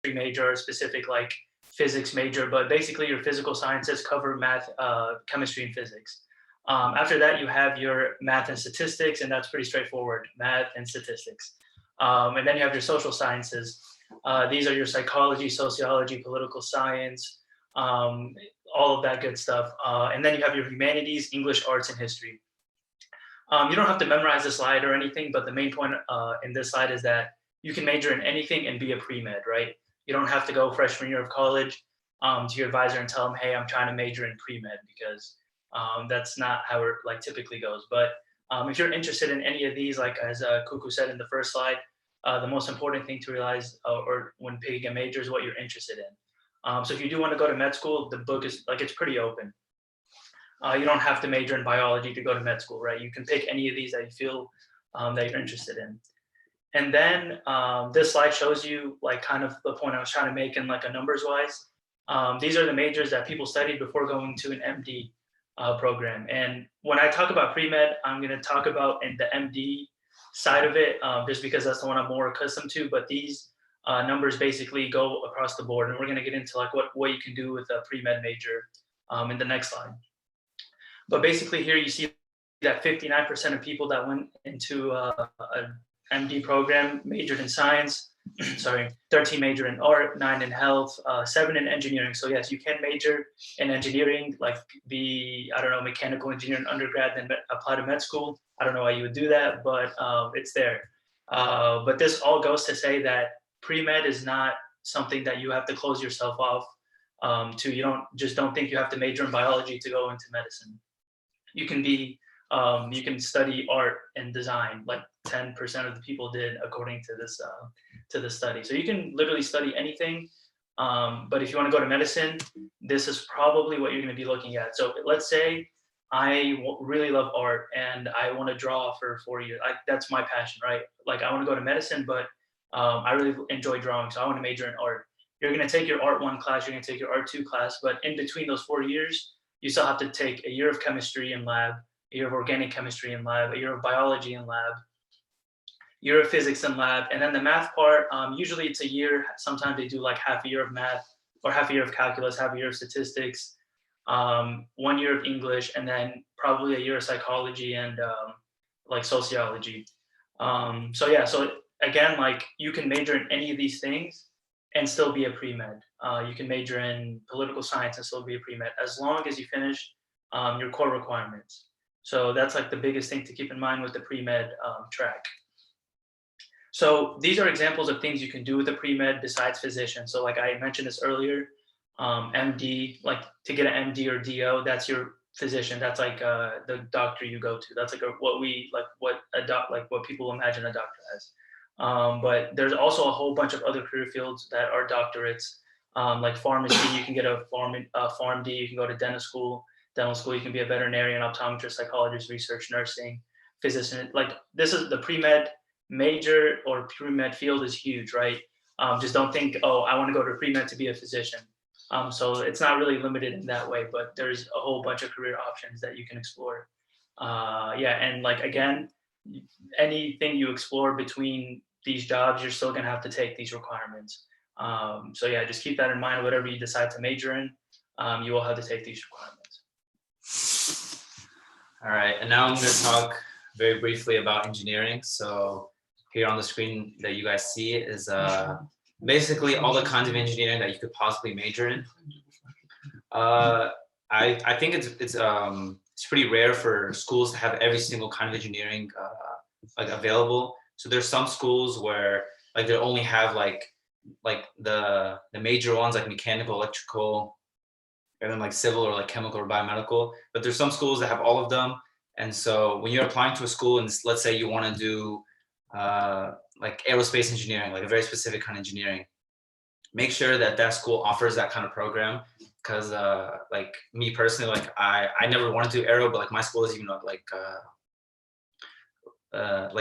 major or a specific like physics major, but basically your physical sciences cover math, chemistry, and physics. After that, you have your math and statistics, and that's pretty straightforward, math and statistics. And then you have your social sciences. These are your psychology, sociology, political science, all of that good stuff. And then you have your humanities, English, arts, and history. You don't have to memorize the slide or anything, but the main point in this slide is that you can major in anything and be a pre-med, right? You don't have to go freshman year of college to your advisor and tell them, hey, I'm trying to major in pre-med, because that's not how it like typically goes. But if you're interested in any of these, like as Kuku said in the first slide, the most important thing to realize or when picking a major is what you're interested in. So if you do want to go to med school, the book is like, it's pretty open. You don't have to major in biology to go to med school, right? You can pick any of these that you feel that you're interested in. And then this slide shows you like kind of the point I was trying to make in like a numbers wise. These are the majors that people studied before going to an MD program. And when I talk about pre-med, I'm going to talk about in the MD side of it, just because that's the one I'm more accustomed to. But these numbers basically go across the board. And we're going to get into like what you can do with a pre-med major in the next slide. But basically here you see that 59% of people that went into an MD program majored in science, 13 major in art, 9 in health, 7 in engineering. So yes, you can major in engineering, like be, I don't know, mechanical engineering undergrad, then apply to med school. I don't know why you would do that, but it's there. But this all goes to say that pre-med is not something that you have to close yourself off to. You don't think you have to major in biology to go into medicine. You can be, you can study art and design, like 10% of the people did according to this study. So you can literally study anything. But if you want to go to medicine, this is probably what you're going to be looking at. So let's say I really love art and I want to draw for 4 years. That's my passion, right? Like I want to go to medicine, but I really enjoy drawing, so I want to major in art. You're going to take your Art 1 class, you're going to take your Art 2 class, but in between those 4 years, you still have to take a year of chemistry in lab, a year of organic chemistry in lab, a year of biology in lab, year of physics in lab, and then the math part, usually it's a year. Sometimes they do like half a year of math or half a year of calculus, half a year of statistics, 1 year of English, and then probably a year of psychology and like sociology. So yeah, so again, like you can major in any of these things and still be a pre-med. You can major in political science and still be a pre-med as long as you finish your core requirements. So that's like the biggest thing to keep in mind with the pre-med track. So these are examples of things you can do with a pre-med besides physician. So like I mentioned this earlier, MD, like to get an MD or DO, that's your physician. That's like the doctor you go to. That's like what people imagine a doctor as. But there's also a whole bunch of other career fields that are doctorates, like pharmacy. You can get a PharmD. You can go to dental school. You can be a veterinarian, optometrist, psychologist, research, nursing, physician. Like this is the pre-med major or pre-med field is huge, right? Just don't think, oh, I want to go to pre-med to be a physician. So it's not really limited in that way, but there's a whole bunch of career options that you can explore. Yeah, and like again, anything you explore between these jobs, you're still gonna have to take these requirements. So yeah, just keep that in mind. Whatever you decide to major in, you will have to take these requirements. All right, and now I'm going to talk very briefly about engineering. So here on the screen that you guys see is basically all the kinds of engineering that you could possibly major in. I think it's pretty rare for schools to have every single kind of engineering like available. So there's some schools where like they only have like the major ones like mechanical, electrical, and then like civil or like chemical or biomedical. But there's some schools that have all of them. And so when you're applying to a school and let's say you want to do like aerospace engineering, like a very specific kind of engineering, make sure that that school offers that kind of program. Because like me personally, like I never wanted to do aero, but like my school is even like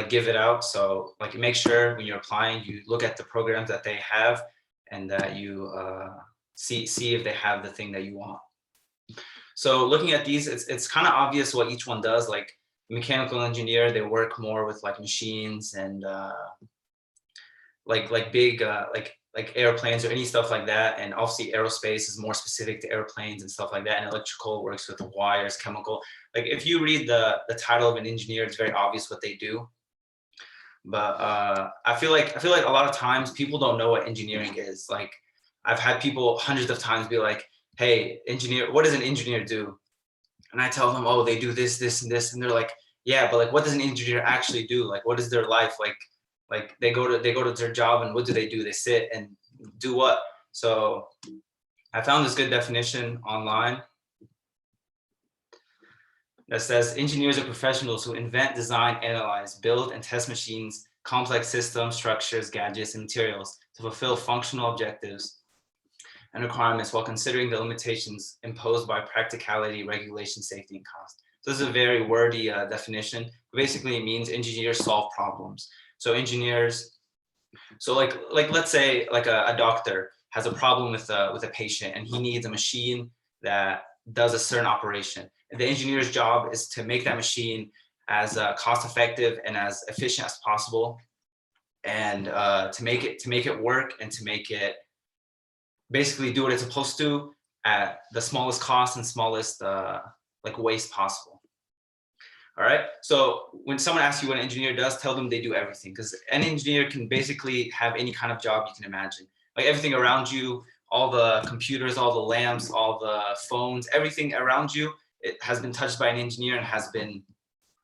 give it out. So like make sure when you're applying, you look at the programs that they have and that you see if they have the thing that you want. So looking at these, it's kind of obvious what each one does. Like mechanical engineer, they work more with like machines and like big like like airplanes or any stuff like that. And obviously aerospace is more specific to airplanes and stuff like that. And electrical works with wires, chemical. Like if you read the title of an engineer, it's very obvious what they do. But I feel like a lot of times people don't know what engineering is. Like I've had people hundreds of times be like, hey, engineer, what does an engineer do? And I tell them, oh, they do this, this, and this. And they're like, yeah, but like, what does an engineer actually do? Like, what is their life? Like they go to their job and what do? They sit and do what? So I found this good definition online that says engineers are professionals who invent, design, analyze, build, and test machines, complex systems, structures, gadgets, and materials to fulfill functional objectives and requirements while considering the limitations imposed by practicality, regulation, safety, and cost. So this is a very wordy definition. Basically, it means engineers solve problems. So engineers, so like let's say like a doctor has a problem with a patient and he needs a machine that does a certain operation. And the engineer's job is to make that machine as cost effective and as efficient as possible, and to make it work and to make it basically do what it's supposed to at the smallest cost and smallest like waste possible. All right. So when someone asks you what an engineer does, tell them they do everything, because an engineer can basically have any kind of job you can imagine. Like everything around you, all the computers, all the lamps, all the phones, everything around you, it has been touched by an engineer and has been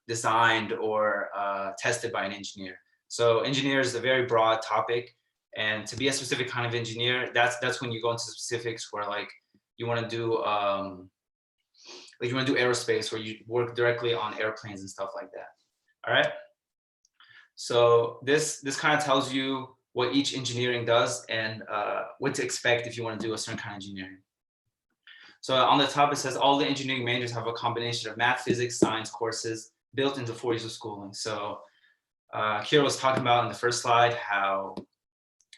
designed or tested by an engineer. So engineer is a very broad topic, and to be a specific kind of engineer, that's when you go into specifics where like you want to do like you want to do aerospace, where you work directly on airplanes and stuff like that. All right. So this kind of tells you what each engineering does and what to expect if you want to do a certain kind of engineering. So on the top, it says all the engineering majors have a combination of math, physics, science courses built into 4 years of schooling. So Kira was talking about in the first slide how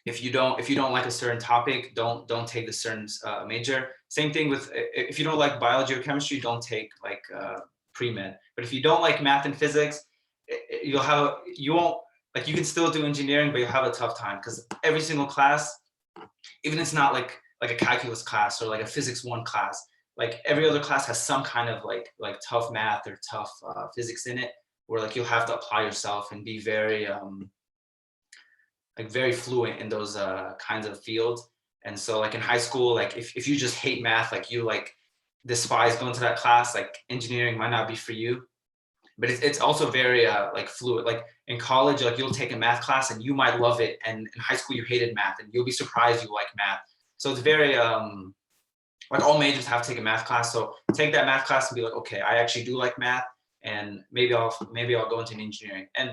if you don't like a certain topic, don't take the certain major. Same thing with if you don't like biology or chemistry, don't take like pre-med. But if you don't like math and physics, you won't like, you can still do engineering, but you'll have a tough time, because every single class, even if it's not like a calculus class or like a physics 1 class, like every other class has some kind of like tough math or tough physics in it, where like you'll have to apply yourself and be very like very fluent in those kinds of fields. And so like in high school, like if you just hate math, like you like despise going to that class, like engineering might not be for you. But it's also very like fluid. Like in college, like you'll take a math class and you might love it, and in high school you hated math and you'll be surprised you like math. So it's very like all majors have to take a math class. So take that math class and be like, okay, I actually do like math, and maybe I'll go into an engineering. And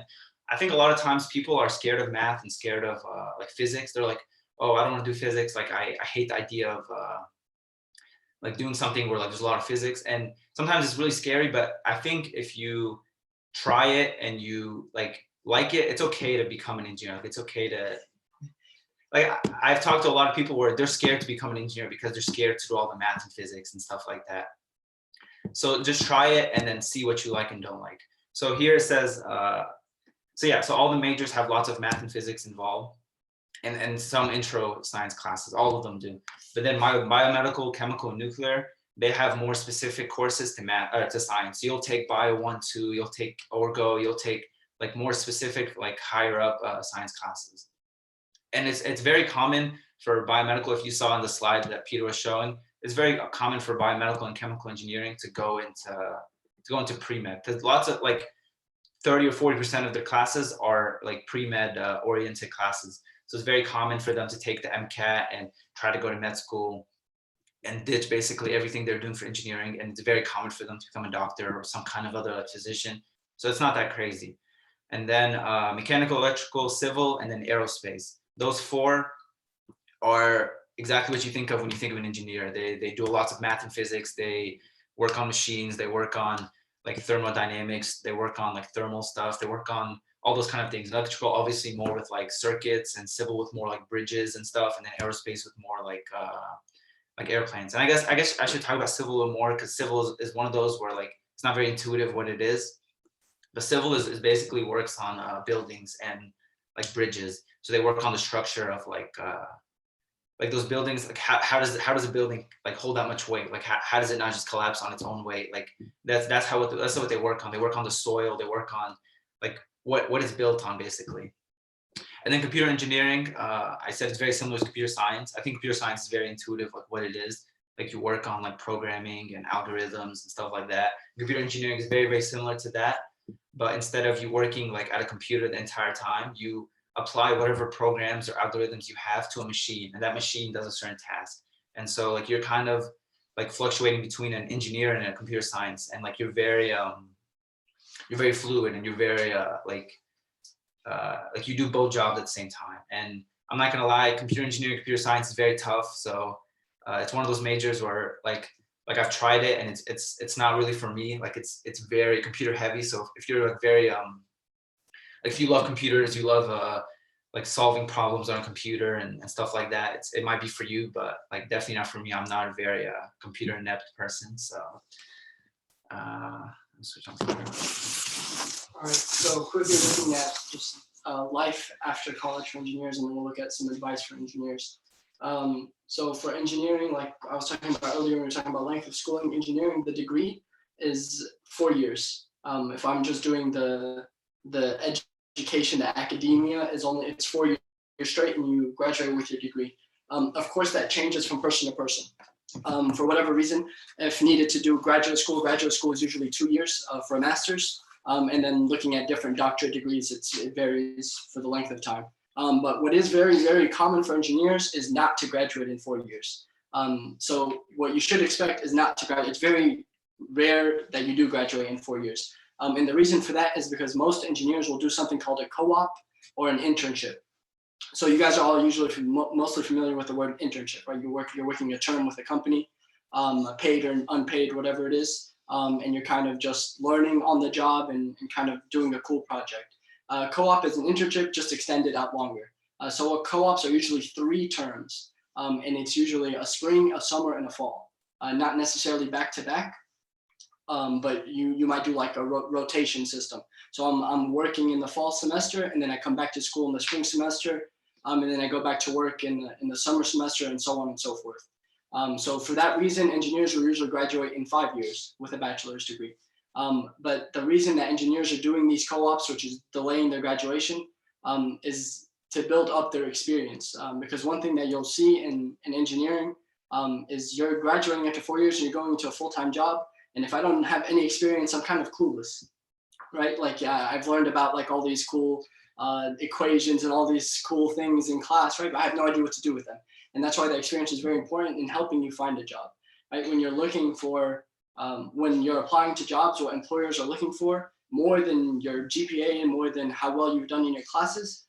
I think a lot of times people are scared of math and scared of like physics. They're like, oh, I don't want to do physics. Like I hate the idea of like doing something where like there's a lot of physics, and sometimes it's really scary. But I think if you try it and you like it, it's okay to become an engineer. Like it's okay to like, I've talked to a lot of people where they're scared to become an engineer because they're scared to do all the math and physics and stuff like that. So just try it and then see what you like and don't like. So here it says, so yeah, so all the majors have lots of math and physics involved, and some intro science classes, all of them do. But then biomedical, chemical, and nuclear, they have more specific courses to math to science. So you'll take bio 1, 2, you'll take orgo, you'll take like more specific, like higher up science classes. And it's very common for biomedical, if you saw on the slide that Peter was showing, it's very common for biomedical and chemical engineering to go into pre-med, because lots of like 30 or 40% of their classes are like pre-med oriented classes. So it's very common for them to take the MCAT and try to go to med school and ditch basically everything they're doing for engineering. And it's very common for them to become a doctor or some kind of other physician. So it's not that crazy. And then mechanical, electrical, civil, and then aerospace. Those 4 are exactly what you think of when you think of an engineer. They do lots of math and physics. They work on machines. They work on like thermodynamics. They work on like thermal stuff. They work on all those kind of things. Electrical, obviously, more with like circuits, and civil with more like bridges and stuff, and then aerospace with more like airplanes. And I guess I should talk about civil a little more, because civil is one of those where like it's not very intuitive what it is. But civil is basically works on buildings and like bridges. So they work on the structure of like like those buildings, like how does a building like hold that much weight? Like how does it not just collapse on its own weight? Like that's what they work on. They work on the soil. They work on like what it's built on basically. And then computer engineering, I said it's very similar to computer science. I think computer science is very intuitive, like what it is. Like you work on like programming and algorithms and stuff like that. Computer engineering is very similar to that, but instead of you working like at a computer the entire time, you apply whatever programs or algorithms you have to a machine, and that machine does a certain task. And so like you're kind of like fluctuating between an engineer and a computer science, and like you're very fluid, and you're very like you do both jobs at the same time. And I'm not gonna lie, computer engineering, computer science is very tough. So it's one of those majors where like I've tried it, and it's not really for me. Like it's very computer heavy. So if you're like very like if you love computers, you love like solving problems on a computer and stuff like that, it might be for you, but like definitely not for me. I'm not a very computer inept person. So let's switch on to All right, so quickly looking at just life after college for engineers, and then we'll look at some advice for engineers. So for engineering, like I was talking about earlier, when we were talking about length of schooling, engineering, the degree is 4 years. If I'm just doing the education, the academia it's 4 years straight, and you graduate with your degree. Of course, that changes from person to person. For whatever reason, if needed to do graduate school is usually 2 years for a master's. And then looking at different doctorate degrees, it varies for the length of time. But what is very common for engineers is not to graduate in 4 years. So what you should expect is not to graduate. It's very rare that you do graduate in 4 years. And the reason for that is because most engineers will do something called a co-op or an internship. So you guys are all usually mostly familiar with the word internship, right? You're working a term with a company, paid or unpaid, whatever it is. And you're kind of just learning on the job and kind of doing a cool project. Co-op is an internship, just extended out longer. So co-ops are usually 3 terms, and it's usually a spring, a summer, and a fall. Not necessarily back to back, but you might do like a rotation system. So I'm working in the fall semester, and then I come back to school in the spring semester, and then I go back to work in the summer semester, and so on and so forth. So for that reason, engineers will usually graduate in 5 years with a bachelor's degree. But the reason that engineers are doing these co-ops, which is delaying their graduation, is to build up their experience. Because one thing that you'll see in engineering is you're graduating after 4 years and you're going into a full-time job. And if I don't have any experience, I'm kind of clueless, right? Like, yeah, I've learned about like all these cool equations and all these cool things in class, right? But I have no idea what to do with them. And that's why the experience is very important in helping you find a job, right? When you're looking for, when you're applying to jobs, what employers are looking for, more than your GPA and more than how well you've done in your classes,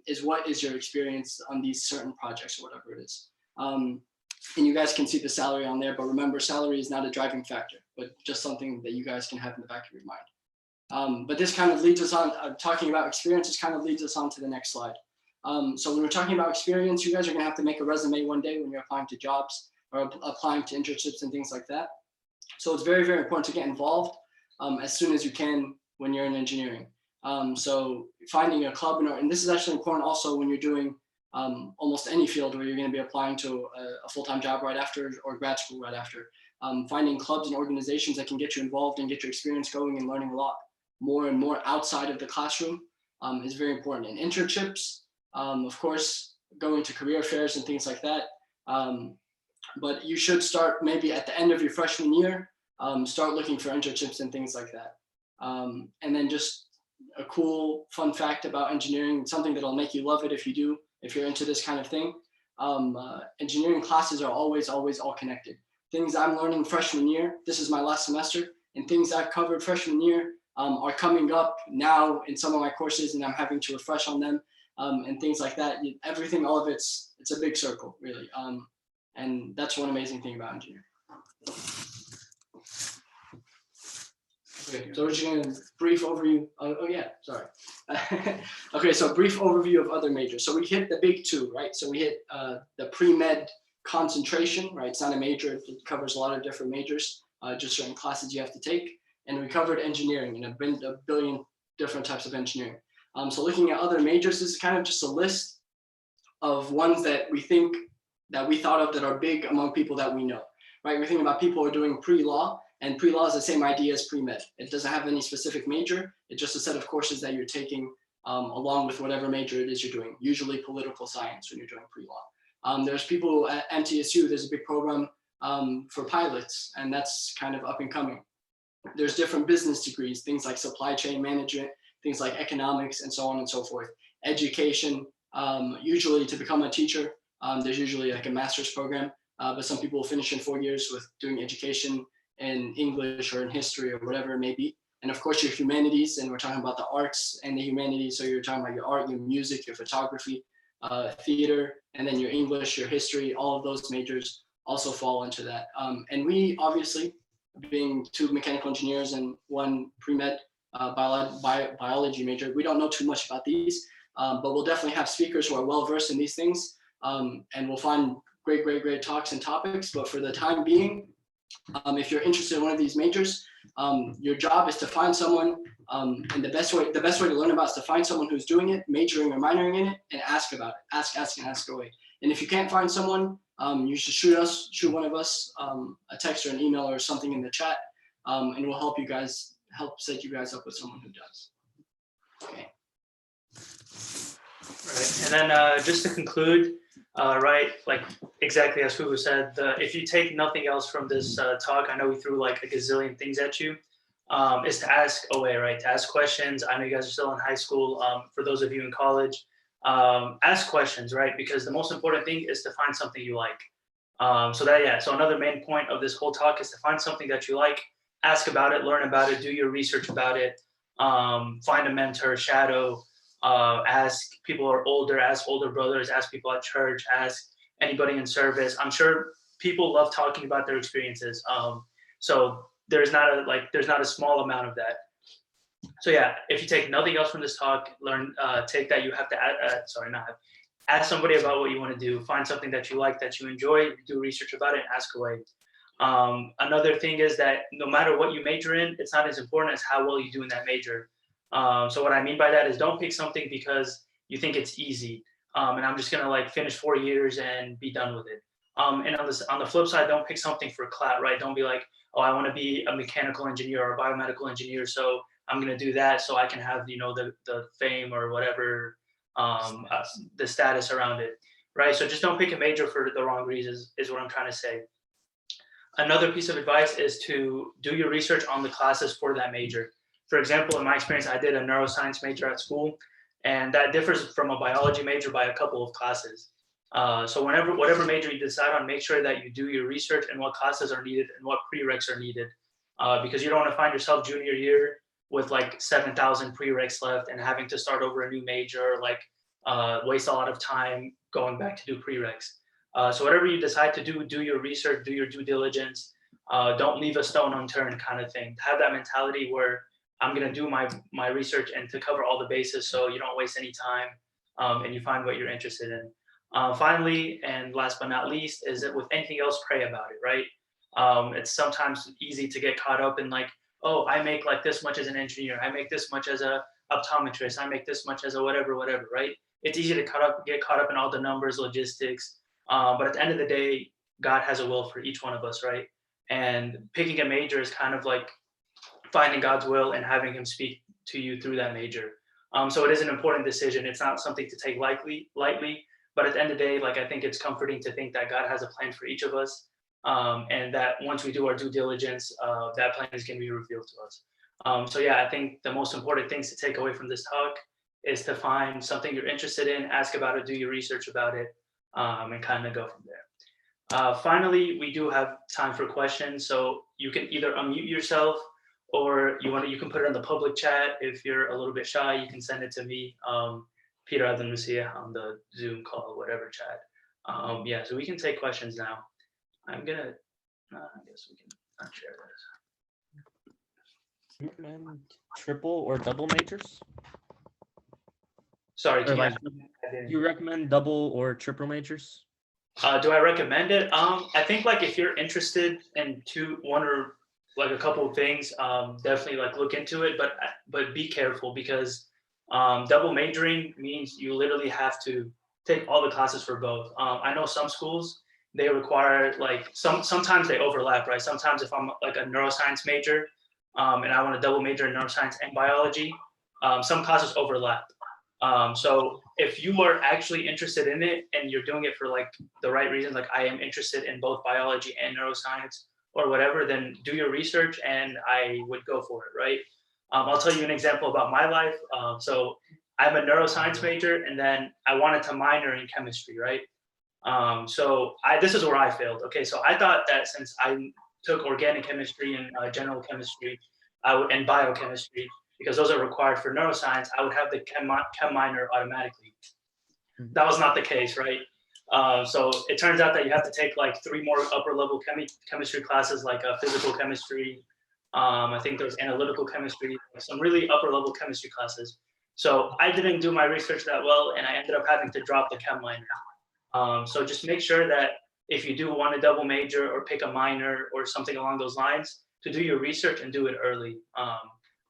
is what is your experience on these certain projects or whatever it is. And you guys can see the salary on there, but remember, salary is not a driving factor, but just something that you guys can have in the back of your mind. But this kind of leads us on, talking about experience, this kind of leads us on to the next slide. So when we're talking about experience, you guys are gonna have to make a resume one day when you're applying to jobs or applying to internships and things like that. So it's very important to get involved as soon as you can when you're in engineering. So finding a club, and this is actually important also when you're doing almost any field where you're gonna be applying to a full-time job right after or grad school right after. Finding clubs and organizations that can get you involved and get your experience going and learning a lot more and more outside of the classroom is very important. And internships, of course, going to career fairs and things like that. But you should start maybe at the end of your freshman year, start looking for internships and things like that. And then just a cool fun fact about engineering, something that'll make you love it if you're into this kind of thing. Engineering classes are always all connected. Things I'm learning freshman year, this is my last semester, and things I've covered freshman year are coming up now in some of my courses, and I'm having to refresh on them. And things like that. Everything, all of it's a big circle, really. And that's one amazing thing about engineering. Okay, so we're just gonna brief overview. Oh yeah, sorry. Okay, so brief overview of other majors. So we hit the big 2, right? So we hit the pre-med concentration, right? It's not a major, it covers a lot of different majors, just certain classes you have to take. And we covered engineering and a billion different types of engineering. So looking at other majors, this is kind of just a list of ones that we think that we thought of that are big among people that we know, right? We think about people who are doing pre-law, and pre-law is the same idea as pre-med. It doesn't have any specific major. It's just a set of courses that you're taking along with whatever major it is you're doing, usually political science when you're doing pre-law. There's people at MTSU, there's a big program for pilots, and that's kind of up and coming. There's different business degrees, things like supply chain management, things like economics, and so on and so forth. Education, usually to become a teacher, there's usually like a master's program, but some people finish in 4 years with doing education in English or in history or whatever it may be. And of course, your humanities, and we're talking about the arts and the humanities. So you're talking about your art, your music, your photography, theater, and then your English, your history, all of those majors also fall into that. And we obviously, being 2 mechanical engineers and 1 pre-med biology major, we don't know too much about these, but we'll definitely have speakers who are well-versed in these things, and we'll find great talks and topics. But for the time being, if you're interested in one of these majors, your job is to find someone, and the best way to learn about it is to find someone who's doing it, majoring or minoring in it, and ask about it. Ask away. And if you can't find someone, you should shoot one of us a text or an email or something in the chat, and we'll help set you guys up with someone who does. Okay. Right. And then just to conclude, right, like exactly as Fugu said, if you take nothing else from this talk, I know we threw like a gazillion things at you, is to ask away, right? To ask questions. I know you guys are still in high school. For those of you in college, ask questions, right? Because the most important thing is to find something you like. So another main point of this whole talk is to find something that you like, ask about it, learn about it, do your research about it, find a mentor, shadow, ask people who are older, ask older brothers, ask people at church, ask anybody in service. I'm sure people love talking about their experiences. So there's not a small amount of that. So yeah, if you take nothing else from this talk, take that. You have to ask somebody about what you want to do, find something that you like, that you enjoy, do research about it, and ask away. Another thing is that no matter what you major in, it's not as important as how well you do in that major. So what I mean by that is don't pick something because you think it's easy, and I'm just gonna like finish 4 years and be done with it. And on the flip side, don't pick something for clout, right? Don't be like, oh, I want to be a mechanical engineer or a biomedical engineer, so I'm gonna do that so I can have the fame or whatever, the status around it, right? So just don't pick a major for the wrong reasons is what I'm trying to say. Another piece of advice is to do your research on the classes for that major. For example, in my experience, I did a neuroscience major at school, and that differs from a biology major by a couple of classes. So whatever major you decide on, make sure that you do your research and what classes are needed and what prereqs are needed, because you don't want to find yourself junior year with like 7,000 prereqs left and having to start over a new major, like waste a lot of time going back to do prereqs. So whatever you decide to do, do your research, do your due diligence. Don't leave a stone unturned, kind of thing. Have that mentality where I'm going to do my research and to cover all the bases so you don't waste any time, and you find what you're interested in. Finally, and last but not least, is that with anything else, pray about it, right? It's sometimes easy to get caught up in like, oh, I make like this much as an engineer. I make this much as a optometrist. I make this much as a whatever, right? It's easy to get caught up in all the numbers, logistics. But at the end of the day, God has a will for each one of us, right? And picking a major is kind of like finding God's will and having him speak to you through that major. So it is an important decision. It's not something to take lightly, but at the end of the day, like I think it's comforting to think that God has a plan for each of us, and that once we do our due diligence, that plan is going to be revealed to us. So yeah, I think the most important things to take away from this talk is to find something you're interested in, ask about it, do your research about it, and kind of go from there. Finally, we do have time for questions, so you can either unmute yourself or you can put it on the public chat. If you're a little bit shy, you can send it to me, Peter Adam Lucia, on the Zoom call, whatever chat. Yeah, so we can take questions now. I'm gonna, I guess we can share this. Do you recommend triple or double majors? Sorry, Or like, do you recommend double or triple majors? Do I recommend it? I think like if you're interested in one or like a couple of things, definitely like look into it, but be careful because double majoring means you literally have to take all the classes for both. I know some schools they require like sometimes they overlap, right? Sometimes if I'm like a neuroscience major, and I want to double major in neuroscience and biology, some classes overlap. So if you are actually interested in it and you're doing it for like the right reasons, like I am interested in both biology and neuroscience or whatever, then do your research and I would go for it, right? I'll tell you an example about my life. So I'm a neuroscience major and then I wanted to minor in chemistry, right? This is where I failed. Okay, so I thought that since I took organic chemistry and general chemistry, and biochemistry, because those are required for neuroscience, I would have the chem minor automatically. That was not the case, right? So it turns out that you have to take like 3 more upper level chemistry classes, like physical chemistry. I think there's analytical chemistry, some really upper level chemistry classes. So I didn't do my research that well, and I ended up having to drop the chem minor. So just make sure that if you do want to double major or pick a minor or something along those lines, to do your research and do it early.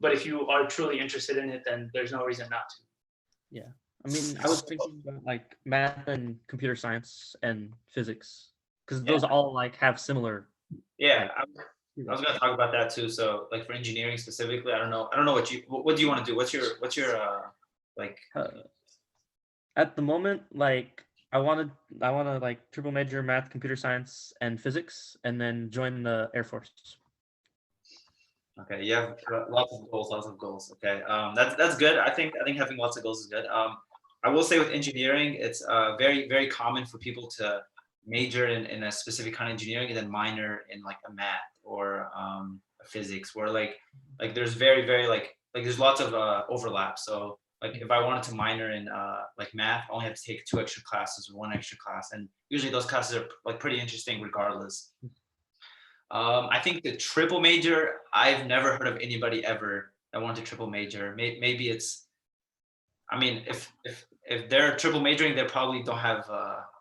But if you are truly interested in it, then there's no reason not to. Yeah. I mean, I was thinking about like math and computer science and physics because those all like have similar. Yeah, I was gonna talk about that too. So like for engineering specifically, I don't know what do you want to do? What's your like At the moment, like I want to like triple major math, computer science, and physics, and then join the Air Force. Okay, you have lots of goals. Okay, that's good. I think having lots of goals is good. I will say with engineering, it's very common for people to major in a specific kind of engineering and then minor in like a math or a physics, where like there's very like there's lots of overlap. So like if I wanted to minor in like math, I only have to take 2 extra classes or 1 extra class, and usually those classes are like pretty interesting regardless. I think the triple major, I've never heard of anybody ever that wanted to triple major. Maybe it's, I mean, if they're triple majoring, they probably don't have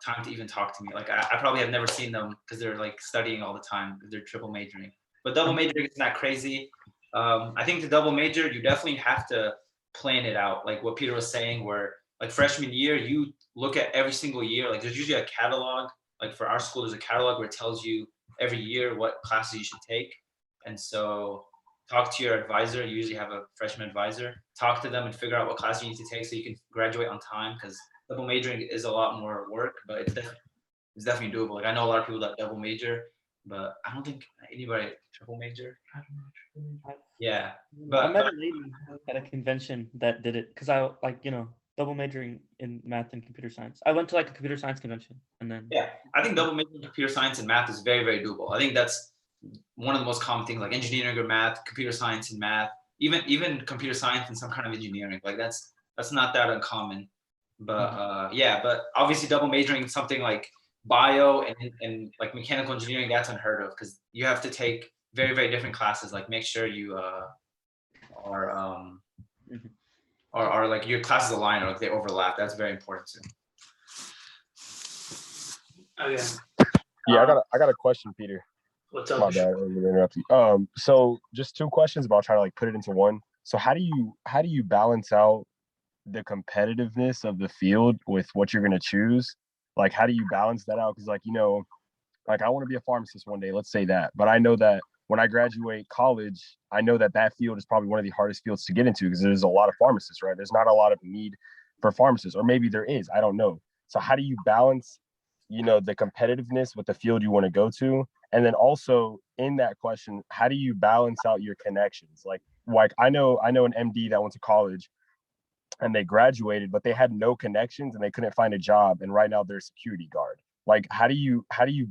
time to even talk to me. Like I probably have never seen them because they're like studying all the time if they're triple majoring. But double majoring is not crazy. I think the double major, you definitely have to plan it out. Like what Peter was saying, where like freshman year, you look at every single year. Like there's usually a catalog. Like for our school, there's a catalog where it tells you every year what classes you should take. And so talk to your advisor. You usually have a freshman advisor. Talk to them and figure out what class you need to take so you can graduate on time, because double majoring is a lot more work, but it's definitely doable. Like I know a lot of people that double major, but I don't think anybody triple major. Yeah. I met a lady at a convention that did it because I like, double majoring in math and computer science. I went to like a computer science convention and then. Yeah, I think double majoring in computer science and math is very doable. I think that's one of the most common things, like engineering or math, computer science and math, even computer science and some kind of engineering. Like that's not that uncommon. But yeah, but obviously double majoring in something like bio and like mechanical engineering, that's unheard of because you have to take very different classes. Like make sure you are like your classes align or like they overlap. That's very important too. Okay. Yeah, I got a question, Peter. What's up? My bad, I didn't mean to interrupt you. So just 2 questions, but I'll try to like put it into one. So how do you balance out the competitiveness of the field with what you're gonna choose? Like how do you balance that out? Because like like I want to be a pharmacist one day, let's say that, but I know that when I graduate college, I know that field is probably one of the hardest fields to get into because there's a lot of pharmacists, right? There's not a lot of need for pharmacists, or maybe there is, I don't know. So how do you balance, the competitiveness with the field you want to go to? And then also in that question, how do you balance out your connections? Like I know an MD that went to college and they graduated, but they had no connections and they couldn't find a job. And right now they're a security guard. Like how do you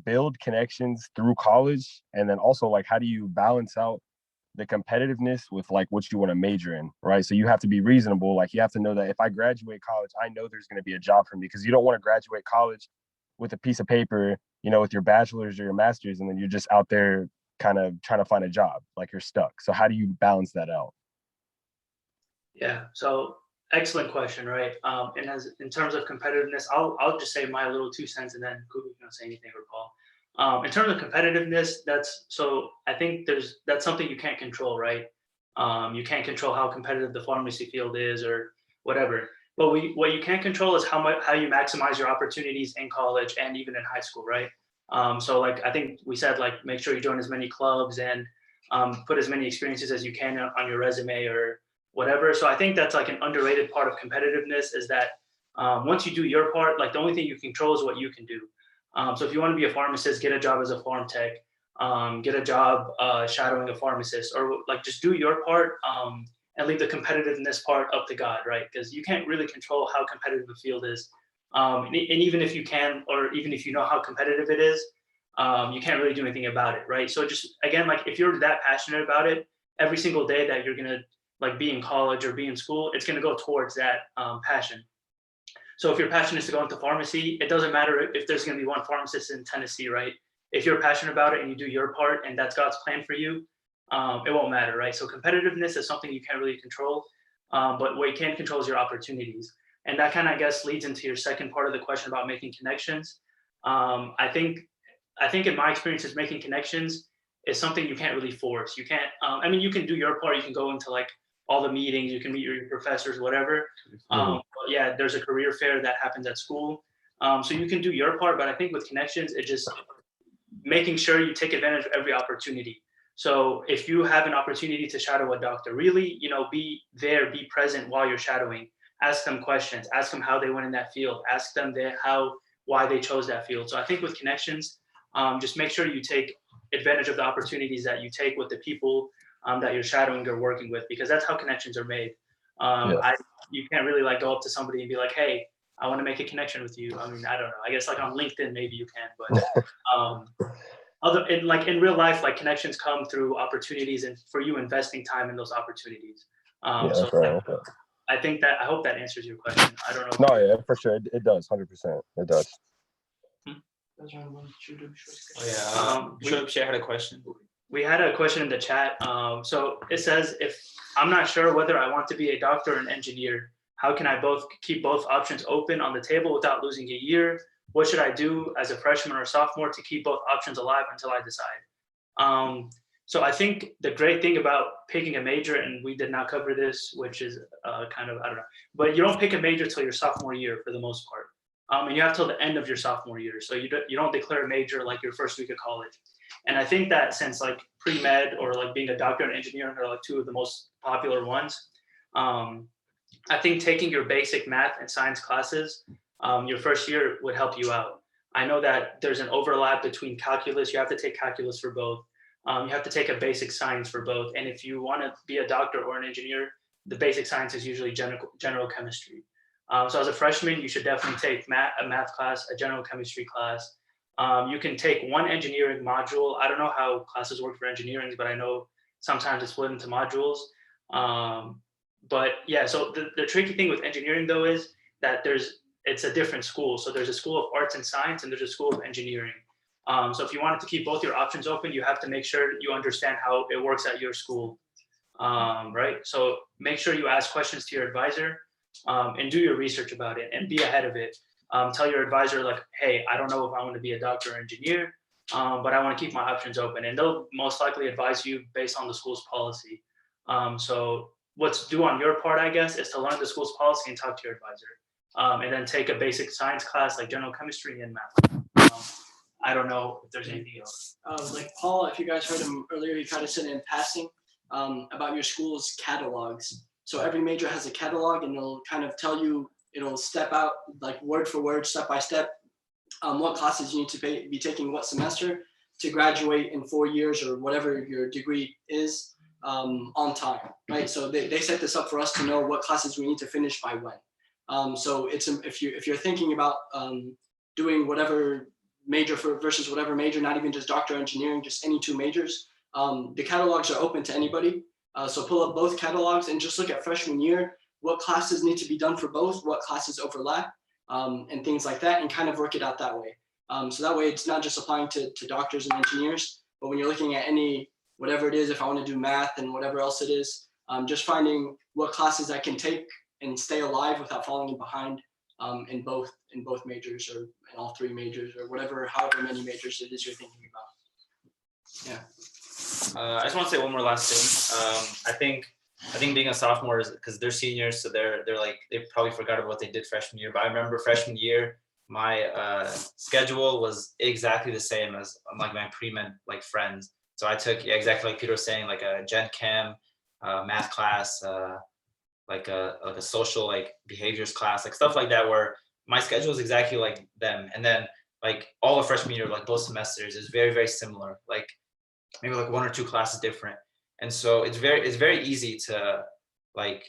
build connections through college? And then also like how do you balance out the competitiveness with like what you want to major in, right? So you have to be reasonable. Like you have to know that if I graduate college, I know there's going to be a job for me, because you don't want to graduate college with a piece of paper, with your bachelor's or your master's, and then you're just out there kind of trying to find a job, like you're stuck. So how do you balance that out? Yeah. So excellent question, right? And in terms of competitiveness, I'll just say my little 2 cents, and then Google can say anything or Paul. In terms of competitiveness, I think that's something you can't control, right? You can't control how competitive the pharmacy field is or whatever. But what you can't control is how you maximize your opportunities in college and even in high school, right? So like I think we said, like make sure you join as many clubs and put as many experiences as you can on your resume or whatever. So I think that's like an underrated part of competitiveness is that once you do your part, like the only thing you control is what you can do. So if you want to be a pharmacist, get a job as a pharm tech, get a job shadowing a pharmacist, or like just do your part and leave the competitiveness part up to God, right? Because you can't really control how competitive the field is. And even if you can, or even if you know how competitive it is, you can't really do anything about it, right? So just again, like if you're that passionate about it, every single day that you're gonna like be in college or be in school, it's gonna go towards that passion. So if your passion is to go into pharmacy, it doesn't matter if there's going to be one pharmacist in Tennessee, right? If you're passionate about it and you do your part and that's God's plan for you, it won't matter, right? So competitiveness is something you can't really control, but what you can control is your opportunities. And that kind of, I guess, leads into your second part of the question about making connections. I think in my experiences, making connections is something you can't really force. You can't. I mean, you can do your part. You can go into like all the meetings. You can meet your professors, whatever. But yeah, there's a career fair that happens at school. So you can do your part, but I think with connections, it just making sure you take advantage of every opportunity. So if you have an opportunity to shadow a doctor, really, be there, be present while you're shadowing. Ask them questions. Ask them how they went in that field. Ask them why they chose that field. So I think with connections, just make sure you take advantage of the opportunities that you take with the people that you're shadowing or working with, because that's how connections are made. You can't really like go up to somebody and be like, hey, I want to make a connection with you. I mean, I don't know. I guess like on LinkedIn, maybe you can, but in real life, like connections come through opportunities and for you investing time in those opportunities. So right. I hope that answers your question. I don't know. No, yeah, for sure. It does, 100%. It does. Shoaib had a question. We had a question in the chat. So it says, if I'm not sure whether I want to be a doctor or an engineer, how can I keep both options open on the table without losing a year? What should I do as a freshman or sophomore to keep both options alive until I decide? So I think the great thing about picking a major, and we did not cover this, which is kind of, I don't know, but you don't pick a major till your sophomore year for the most part. And you have till the end of your sophomore year. So you don't declare a major like your first week of college. And I think that since like pre-med or like being a doctor and engineering are like two of the most popular ones, I think taking your basic math and science classes your first year would help you out. I know that there's an overlap between calculus. You have to take calculus for both. You have to take a basic science for both. And if you want to be a doctor or an engineer, the basic science is usually general chemistry. So as a freshman, you should definitely take a math class, a general chemistry class. You can take one engineering module. I don't know how classes work for engineering, but I know sometimes it's split into modules. But yeah, so the tricky thing with engineering though is that it's a different school. So there's a school of arts and science and there's a school of engineering. So if you wanted to keep both your options open, you have to make sure you understand how it works at your school, right? So make sure you ask questions to your advisor and do your research about it and be ahead of it. Tell your advisor like, hey, I don't know if I want to be a doctor or engineer, but I want to keep my options open. And they'll most likely advise you based on the school's policy. So what's due on your part, I guess, is to learn the school's policy and talk to your advisor. And then take a basic science class like general chemistry and math. I don't know if there's anything else. Like Paul, if you guys heard him earlier, he kind of said in passing about your school's catalogs. So every major has a catalog and it'll kind of tell you, it'll step out like word for word, step by step, what classes you need to be taking what semester to graduate in 4 years or whatever your degree is on time, right? So they set this up for us to know what classes we need to finish by when. So if you're thinking about doing whatever major versus whatever major, not even just doctor engineering, just any two majors, the catalogs are open to anybody. So pull up both catalogs and just look at freshman year, what classes need to be done for both, what classes overlap, and things like that, and kind of work it out that way. So that way it's not just applying to doctors and engineers, but when you're looking at whatever it is, if I want to do math and whatever else it is, just finding what classes I can take and stay alive without falling behind in both majors or in all three majors or however many majors it is you're thinking about. Yeah. I just want to say one more last thing. I think I think being a sophomore is because they're seniors, so they're like they probably forgot about what they did freshman year. But I remember freshman year, my schedule was exactly the same as like my pre-med like friends. So I took, yeah, exactly like Peter was saying, like a Gen Chem, math class, like a social like behaviors class, like stuff like that, where my schedule is exactly like them. And then like all of freshman year, like both semesters, is very very similar. Like maybe like one or two classes different. And so it's very easy to like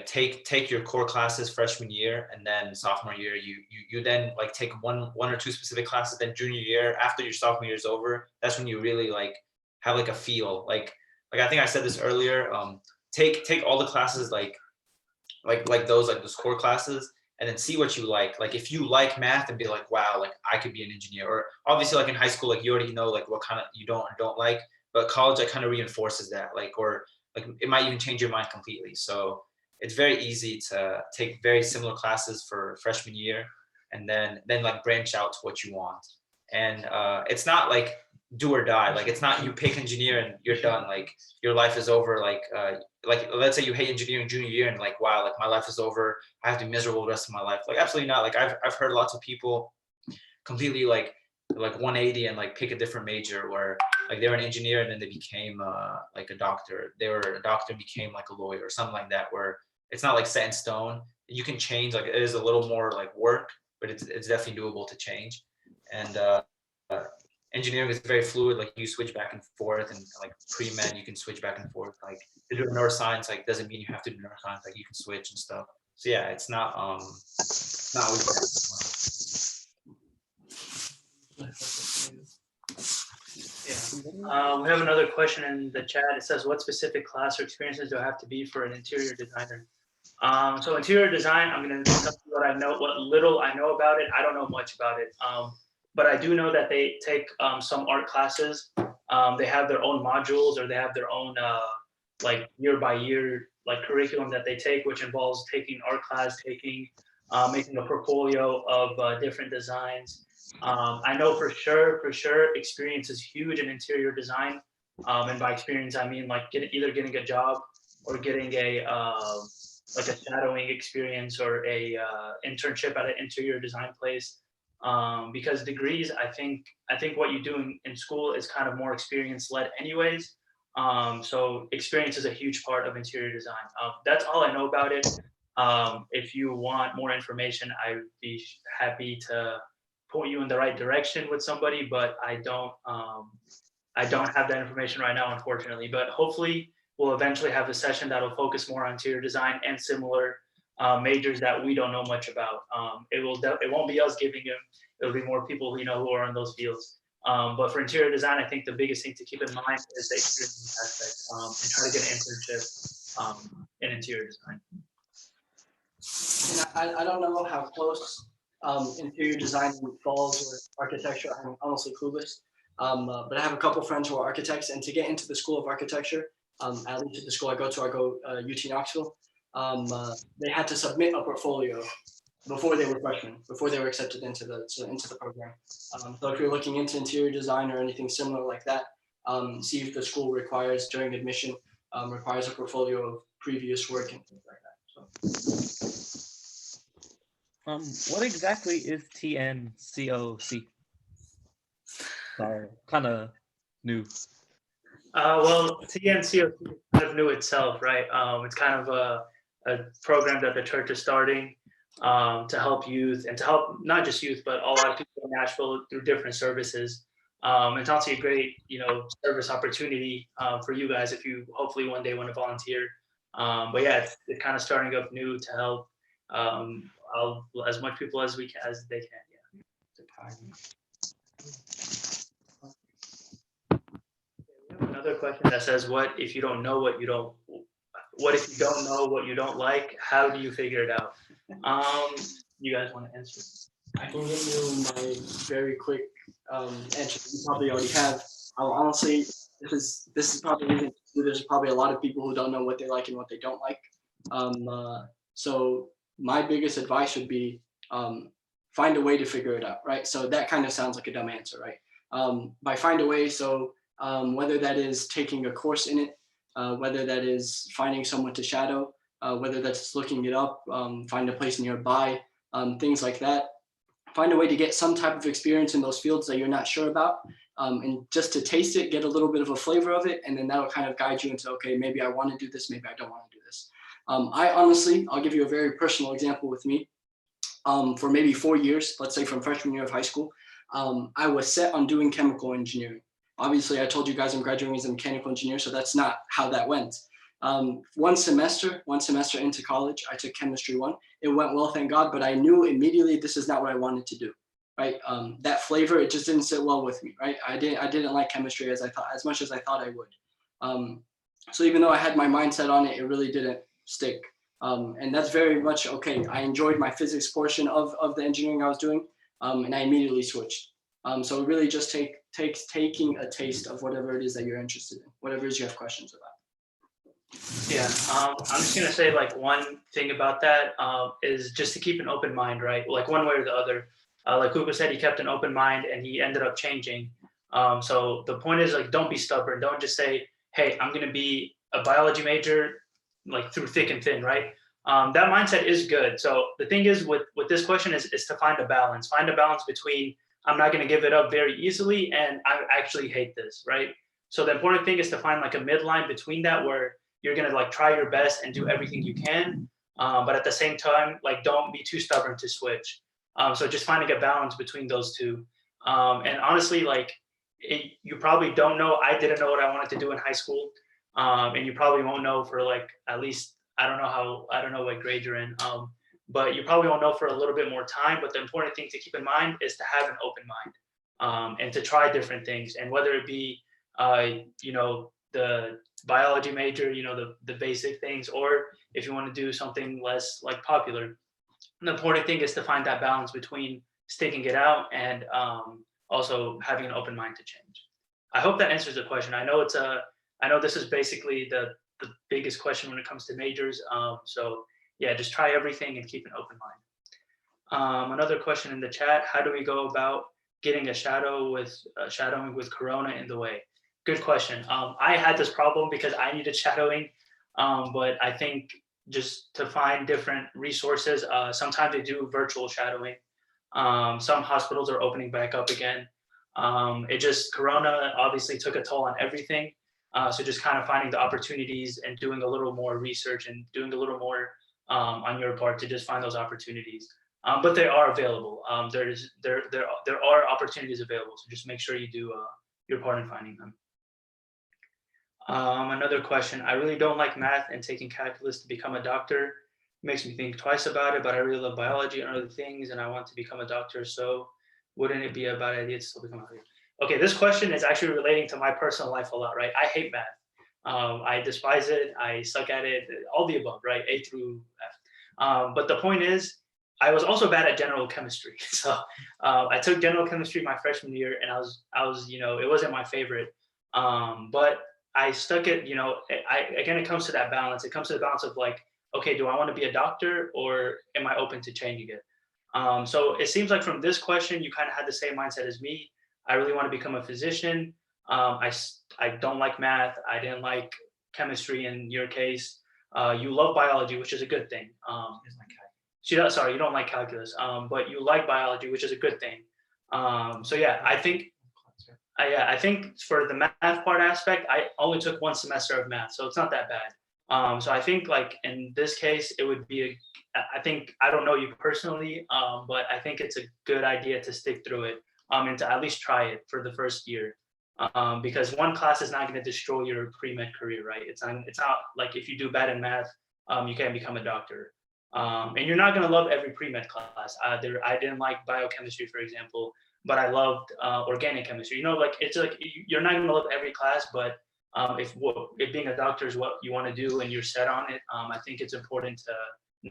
take your core classes freshman year, and then sophomore year you then like take one or two specific classes. Then junior year, after your sophomore year is over, that's when you really like have like a feel like I think I said this earlier. Take all the classes like those core classes, and then see what you like. Like if you like math, and be like, wow, like I could be an engineer. Or obviously like in high school, like you already know like what kind of you don't or don't like, but college like kind of reinforces that, like, or like it might even change your mind completely. So it's very easy to take very similar classes for freshman year, and then like branch out to what you want. And it's not like do or die. Like it's not you pick engineer and you're done. Like your life is over. Like let's say you hate engineering junior year, and like wow, like my life is over. I have to be miserable the rest of my life. Like absolutely not. Like I've heard lots of people completely like 180 and like pick a different major, where like they were an engineer and then they became like a doctor. They were a doctor and became like a lawyer or something like that, where it's not like set in stone. You can change. Like it is a little more like work, but it's definitely doable to change. And engineering is very fluid. Like you switch back and forth, and like pre-med you can switch back and forth. Like to do neuroscience, like doesn't mean you have to do neuroscience. Like you can switch and stuff. So yeah, it's not not always. We have another question in the chat. It says, what specific class or experiences do I have to be for an interior designer? So interior design, I'm going to tell you what I know, what little I know about it. I don't know much about it, but I do know that they take some art classes. They have their own modules, or they have their own like year by year like curriculum that they take, which involves taking art class, making a portfolio of different designs. I know for sure, experience is huge in interior design. And by experience, I mean like either getting a job or getting a like a shadowing experience or a internship at an interior design place. Because degrees, I think what you do in school is kind of more experience led anyways. So experience is a huge part of interior design. That's all I know about it. If you want more information, I'd be happy to point you in the right direction with somebody, but I don't have that information right now, unfortunately. But hopefully we'll eventually have a session that'll focus more on interior design and similar majors that we don't know much about. It won't be us giving them, it'll be more people who are in those fields. But for interior design, I think the biggest thing to keep in mind is the experience aspect, and try to get an internship in interior design. And I don't know how close interior design falls with architecture. I'm honestly clueless. But I have a couple friends who are architects, and to get into the School of Architecture, at least at the school I go UT Knoxville, they had to submit a portfolio before they were freshmen, before they were accepted into the program. So if you're looking into interior design or anything similar like that, see if the school requires during admission requires a portfolio of previous work and things like that. So. What exactly is TNCOC? Sorry, kind of new. Well, TNCOC is kind of new itself, right? It's kind of a program that the church is starting to help youth, and to help not just youth, but a lot of people in Nashville through different services. It's also a great, service opportunity for you guys if you hopefully one day want to volunteer. But yeah, it's kind of starting up new to help as much people as they can. Yeah. We have another question that says, what if you don't know what you don't like? How do you figure it out? You guys want to answer? I can give you my very quick answer. You probably already have. Honestly, this is probably there's probably a lot of people who don't know what they like and what they don't like. So my biggest advice would be find a way to figure it out, right? So that kind of sounds like a dumb answer, right? By find a way, so whether that is taking a course in it, whether that is finding someone to shadow, whether that's looking it up, find a place nearby, things like that. Find a way to get some type of experience in those fields that you're not sure about, and just to taste it, get a little bit of a flavor of it, and then that'll kind of guide you into, okay, maybe I want to do this, maybe I don't want to do this. I honestly, I'll give you a very personal example with me. For maybe 4 years, let's say from freshman year of high school, I was set on doing chemical engineering. Obviously, I told you guys I'm graduating as a mechanical engineer, so that's not how that went. One semester into college, I took chemistry 1. It went well, thank God, but I knew immediately this is not what I wanted to do, right? That flavor, it just didn't sit well with me, right? I didn't like chemistry as much as I thought I would. So even though I had my mindset on it, it really didn't stick. And that's very much okay. I enjoyed my physics portion of the engineering I was doing, and I immediately switched. So it really just takes taking a taste of whatever it is that you're interested in, whatever it is you have questions about. Yeah, I'm just gonna say like one thing about that is just to keep an open mind, right? Like one way or the other. Like Cooper said, he kept an open mind and he ended up changing. So the point is like, don't be stubborn. Don't just say, hey, I'm gonna be a biology major, like through thick and thin, right? That mindset is good. So the thing is with this question is to find a balance. Find a balance between I'm not gonna give it up very easily and I actually hate this, right? So the important thing is to find like a midline between that where you're gonna like try your best and do everything you can, but at the same time, like don't be too stubborn to switch. So just finding a balance between those two. And honestly, like you probably don't know. I didn't know what I wanted to do in high school, and you probably won't know for like at least I don't know what grade you're in, but you probably won't know for a little bit more time. But the important thing to keep in mind is to have an open mind and to try different things, and whether it be the biology major, the basic things, or if you want to do something less like popular. The important thing is to find that balance between sticking it out and also having an open mind to change. I hope that answers the question. I know this is basically the biggest question when it comes to majors. So yeah, just try everything and keep an open mind. Another question in the chat: how do we go about getting a shadowing with Corona in the way? Good question. I had this problem because I needed shadowing, but I think just to find different resources. Sometimes they do virtual shadowing. Some hospitals are opening back up again. Corona obviously took a toll on everything. So just kind of finding the opportunities and doing a little more research and doing a little more on your part to just find those opportunities. But they are available. There are opportunities available. So just make sure you do your part in finding them. Another question: I really don't like math and taking calculus to become a doctor makes me think twice about it, but I really love biology and other things and I want to become a doctor, so wouldn't it be a bad idea to still become a doctor? Okay, this question is actually relating to my personal life a lot, right? I hate math. I despise it, I suck at it, all the above, right? A through F. But the point is, I was also bad at general chemistry. So I took general chemistry my freshman year and I was it wasn't my favorite. But I stuck it, again, it comes to that balance. It comes to the balance of like, okay, do I want to be a doctor or am I open to changing it? So it seems like from this question, you kind of had the same mindset as me. I really want to become a physician. I don't like math. I didn't like chemistry in your case. You love biology, which is a good thing. Sorry, you don't like calculus, but you like biology, which is a good thing. So yeah, I think for the math part aspect, I only took 1 semester of math, so it's not that bad. So I think like in this case, it would be I don't know you personally, but I think it's a good idea to stick through it and to at least try it for the first year. Because one class is not going to destroy your pre-med career, right? It's not like if you do bad in math, you can't become a doctor. And you're not going to love every pre-med class. I didn't like biochemistry, for example, but I loved organic chemistry. It's like you're not going to love every class, but if being a doctor is what you want to do and you're set on it, I think it's important to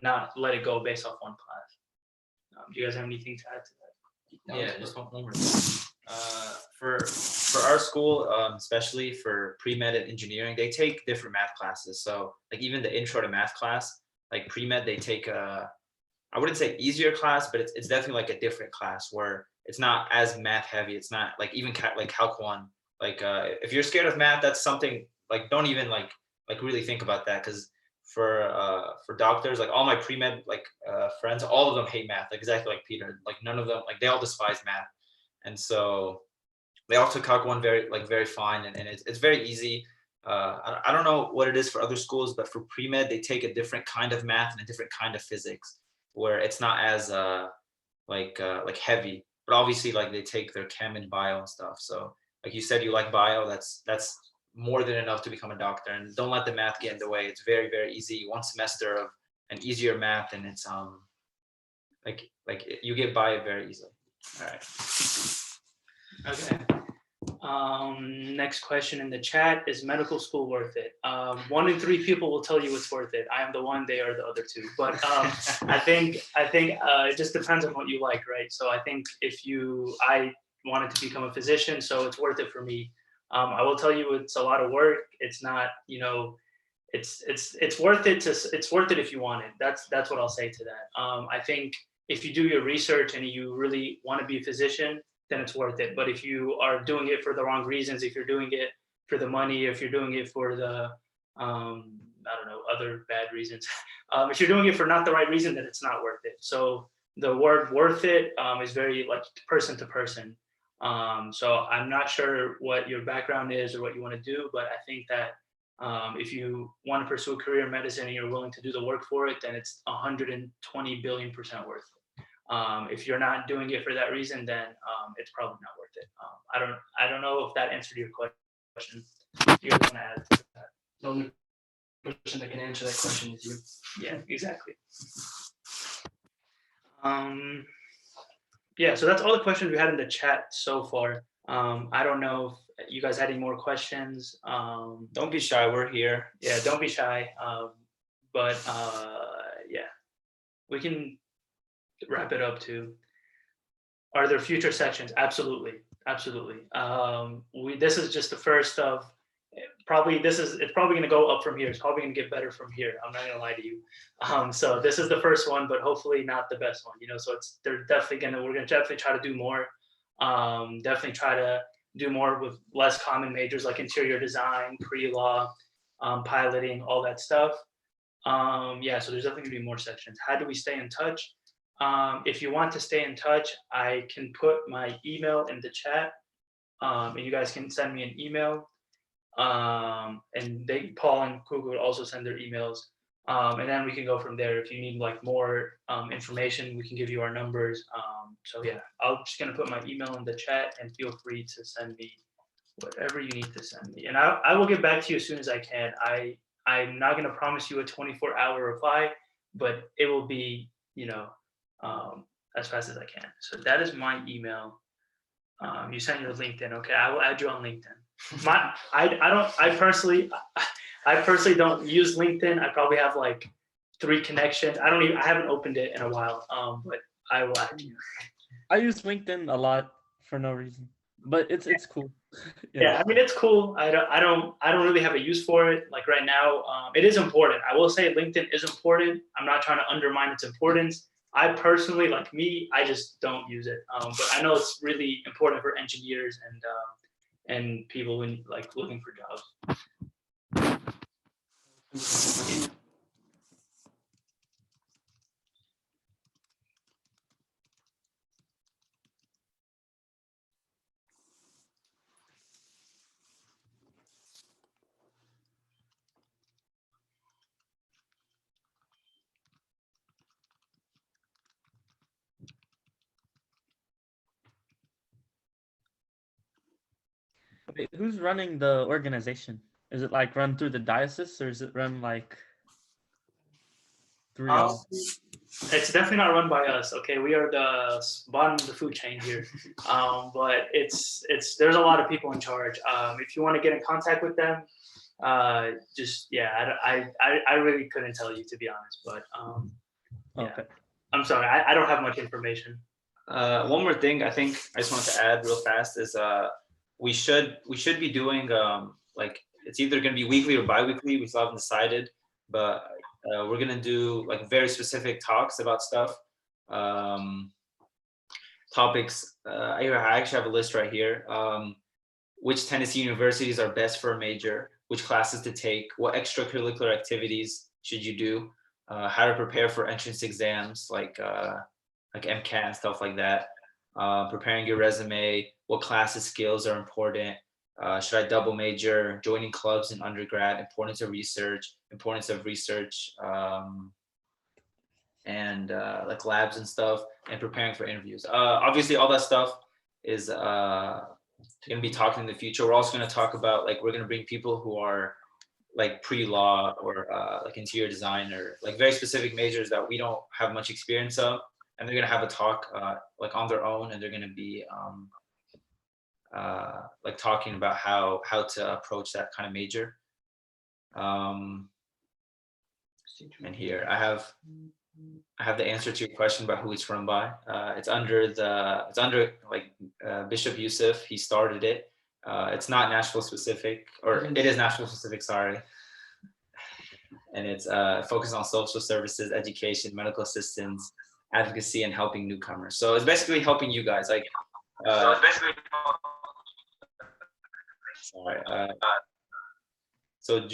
not let it go based off one class. Do you guys have anything to add to that? Yeah, just one more thing. For our school, especially for pre-med and engineering, they take different math classes. So like even the intro to math class, like pre-med, they take I wouldn't say easier class, but it's definitely like a different class where it's not as math heavy. It's not like even like Calc 1. Like if you're scared of math, that's something like don't even like like really think about that, because for doctors, like all my pre-med like friends, all of them hate math, like exactly like Peter. Like none of them, like they all despise math, and so they all took Calc 1 very fine, and it's very easy. I don't know what it is for other schools, but for pre-med they take a different kind of math and a different kind of physics, where it's not as like heavy. But obviously, like they take their chem and bio and stuff. So like you said, you like bio. That's more than enough to become a doctor. And don't let the math get in the way. It's very easy. One semester of an easier math, and it's like you get by it very easily. All right. Okay. Next question in the chat: is medical school worth it? 1 in 3 people will tell you it's worth it. I am the one; they are the other 2. But I think it just depends on what you like, right? So I think I wanted to become a physician, so it's worth it for me. I will tell you, it's a lot of work. It's not, it's worth it it's worth it if you want it. That's what I'll say to that. I think if you do your research and you really want to be a physician, then it's worth it. But if you are doing it for the wrong reasons, if you're doing it for the money, if you're doing it for the, I don't know, other bad reasons, if you're doing it for not the right reason, then it's not worth it. So the word worth it is very like person to person. So I'm not sure what your background is or what you want to do, but I think that if you want to pursue a career in medicine and you're willing to do the work for it, then it's 120 billion% worth it. If you're not doing it for that reason, then it's probably not worth it. I don't know if that answered your question. If you guys want to add to that. The only person that can answer that question is you. Yeah, exactly. Yeah, so that's all the questions we had in the chat so far. I don't know if you guys had any more questions. Don't be shy. We're here. Yeah, don't be shy. But yeah, we can wrap it up too. Are there future sections? Absolutely. This is just the first of it's probably going to go up from here. It's probably going to get better from here. I'm not going to lie to you. So this is the first one, but hopefully not the best one, so we're going to definitely try to do more. Definitely try to do more with less common majors like interior design, pre-law, piloting, all that stuff. Yeah, so there's definitely gonna be more sections. How do we stay in touch? If you want to stay in touch, I can put my email in the chat, and you guys can send me an email. And Paul and Kugu would also send their emails, and then we can go from there. If you need like more information, we can give you our numbers. So yeah, I'm just gonna put my email in the chat, and feel free to send me whatever you need to send me, and I will get back to you as soon as I can. I'm not gonna promise you a 24-hour reply, but it will be as fast as I can. So that is my email. You send your LinkedIn. Okay, I will add you on LinkedIn. I personally don't use LinkedIn. I probably have like 3 connections. I haven't opened it in a while. But I will add you. I use LinkedIn a lot for no reason, but it's cool. Yeah, I mean it's cool. I don't really have a use for it. Like right now, it is important. I will say LinkedIn is important. I'm not trying to undermine its importance. I personally, like me, I just don't use it. But I know it's really important for engineers and people like looking for jobs. Wait, who's running the organization? Is it like run through the diocese, or is it run like through y'all? It's definitely not run by us. Okay, we are the bottom of the food chain here. But there's a lot of people in charge. If you want to get in contact with them, just yeah, I really couldn't tell you, to be honest. But yeah. Okay. I'm sorry, I don't have much information. One more thing I think I just wanted to add real fast is we should be doing like it's either going to be weekly or bi-weekly. We still haven't decided, but we're going to do like very specific talks about stuff, topics. I actually have a list right here. Which Tennessee universities are best for a major? which classes to take, what extracurricular activities should you do, how to prepare for entrance exams like MCAT and stuff like that, preparing your resume, what classes skills are important, should I double major, joining clubs in undergrad, importance of research, and like labs and stuff, and preparing for interviews. Obviously, all that stuff is going to be talking in the future. We're also going to talk about, like, we're going to bring people who are like pre-law or like interior design or like very specific majors that we don't have much experience of, and they're going to have a talk like on their own, and they're going to be like talking about how to approach that kind of major. And here I have the answer to your question about who it's run by. It's under like Bishop Yusuf. He started it. It's not Nashville specific, or it is Nashville specific, sorry. And it's focused on social services, education, medical assistance, advocacy, and helping newcomers. So it's basically helping you guys. Like, so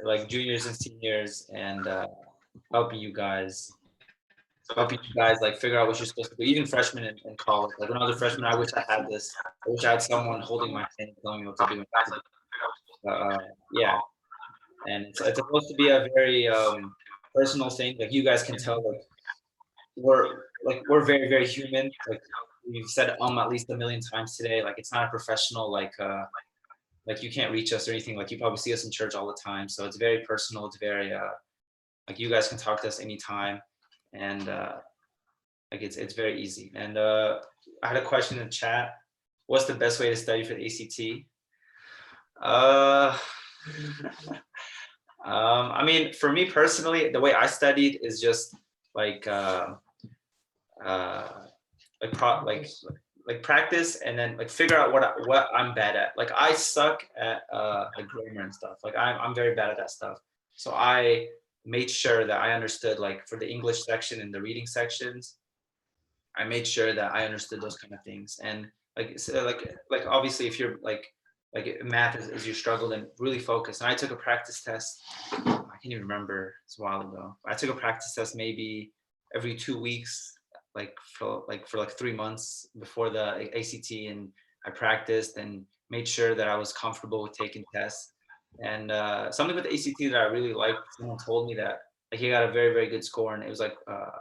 like juniors and seniors, and helping you guys like figure out what you're supposed to do. Even freshmen in college. Like when I was a freshman, I wish I had this. I wish I had someone holding my hand and telling me what to do. Yeah, and it's supposed to be a very personal thing. Like you guys can tell, like we're very, very human. Like we've said at least a million times today. Like it's not a professional like you can't reach us or anything. Like you probably see us in church all the time. So it's very personal. It's very like you guys can talk to us anytime, and like it's very easy. And I had a question in the chat. What's the best way to study for the ACT? I mean, for me personally, the way I studied is just like practice, and then like figure out what I'm bad at. Like I suck at like grammar and stuff. Like I'm very bad at that stuff. So I made sure that I understood, like for the English section and the reading sections, I made sure that I understood those kind of things. And like so like obviously if you're like math is your struggle, then really focus. And I took a practice test. I can't even remember. It's a while ago. I took a practice test maybe every 2 weeks, like for 3 months before the ACT, and I practiced and made sure that I was comfortable with taking tests. And something with the ACT that I really liked, someone told me that like he got a very, very good score, and it was like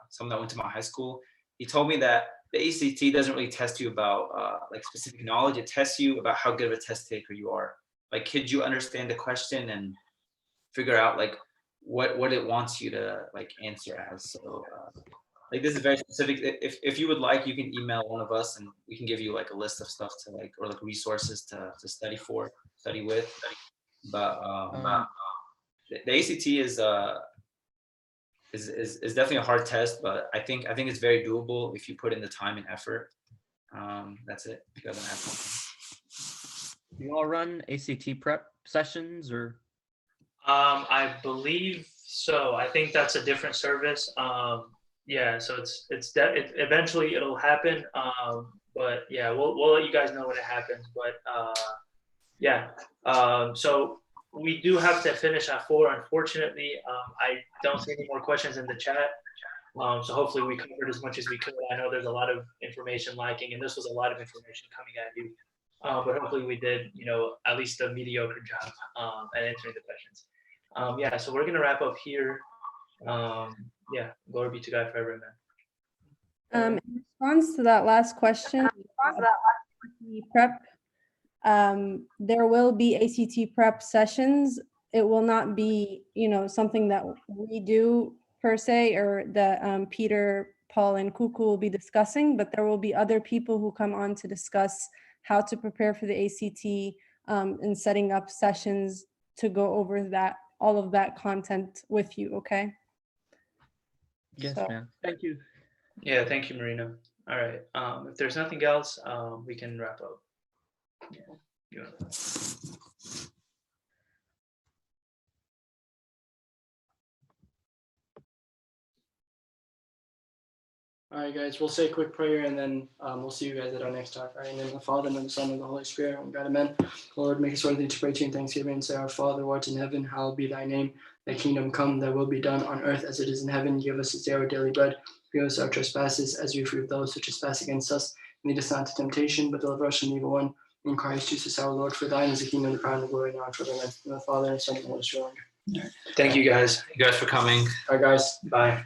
someone that went to my high school. He told me that the ACT doesn't really test you about like specific knowledge. It tests you about how good of a test taker you are. Like, could you understand the question and figure out like what it wants you to like answer as? So like this is very specific. If you would like, you can email one of us and we can give you like a list of stuff to like, or like resources to study with. But the ACT is definitely a hard test, but I think it's very doable if you put in the time and effort. That's it. If you guys don't have something. Do you all run ACT prep sessions or? I believe so. I think that's a different service. Yeah, so eventually it'll happen. But yeah, we'll let you guys know when it happens. But yeah, so we do have to finish at 4. Unfortunately, I don't see any more questions in the chat. So hopefully we covered as much as we could. I know there's a lot of information lacking, and this was a lot of information coming at you. But hopefully we did, at least a mediocre job at answering the questions. Yeah, so we're gonna wrap up here. Yeah, glory be to God forever, amen. In response to that last question, prep, there will be ACT prep sessions. It will not be, something that we do per se, or that Peter, Paul, and Kuku will be discussing, but there will be other people who come on to discuss how to prepare for the ACT and setting up sessions to go over all of that content with you, okay? Yes, So. ma'am. Thank you. Yeah, thank you, Marina. All right. If there's nothing else, we can wrap up. Yeah. All right, guys, we'll say a quick prayer and then we'll see you guys at our next talk. All right, in the name of the Father, and of the Son, and of the Holy Spirit, and God, amen. Lord, make us worthy to pray to you in thanksgiving and say, Our Father, who art in heaven, hallowed be thy name. Thy kingdom come, thy will be done on earth as it is in heaven. Give us this day our daily bread. Forgive us our trespasses as we forgive those who trespass against us. Lead us not into temptation, but deliver us from the evil one. In Christ Jesus our Lord, for thine is the kingdom, the power, and the glory, now and forever. Amen. In the Father, and the Son, and the Holy Spirit. Thank you guys. You guys for coming. All right, guys. Bye.